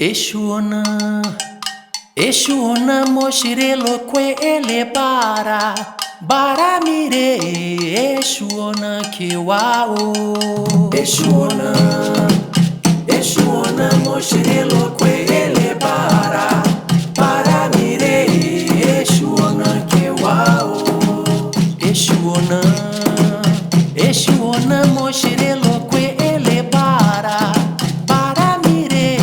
Exuona, Exuona moshirelo kwe ele bara mire Exuona kiwao. Exuona, Exuona moshirelo kwe ele bara mire Exuona kiwao. Exuona, Exuona moshirelo kwe ele bara mire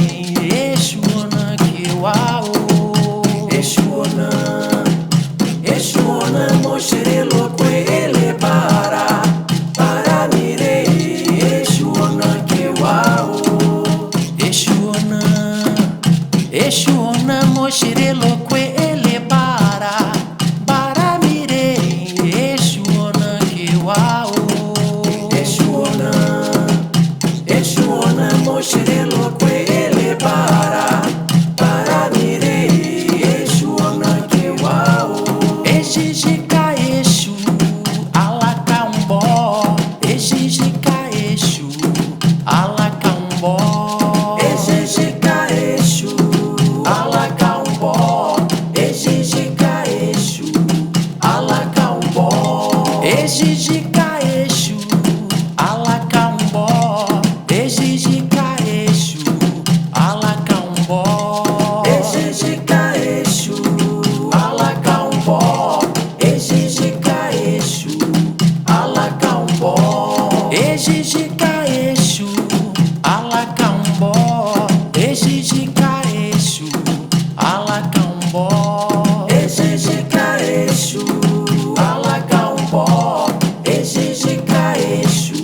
Exuona kiwao. Exuona, Exuona moshirelo kwe ele bara mire Exuona kiwao. Exuona, Exuona moshirelo kwe ele bara mire Exuona kiwao. Exuona, Exuona moshirelo kwe ele bara mire Exuona kiwao. Exijika Exu alakaumbó. Exijika Exu alakaumbó. Exijika Exu alakaumbó. Exijika Exu alakaumbó. Exijika Exu alakaumbó. Exijika Exu alakaumbó. Exijika Exu alakaumbó. Exijika Exu alakaumbó. Exijika Exu alakaumbó. Exijika Exu alakaumbó. Exijika Exu alakaumbó. Exijika Exu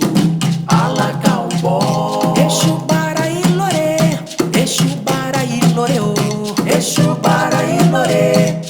alakaumbó. Exu bara ilore, Exu bara ilore, oh. Exu bara ilore.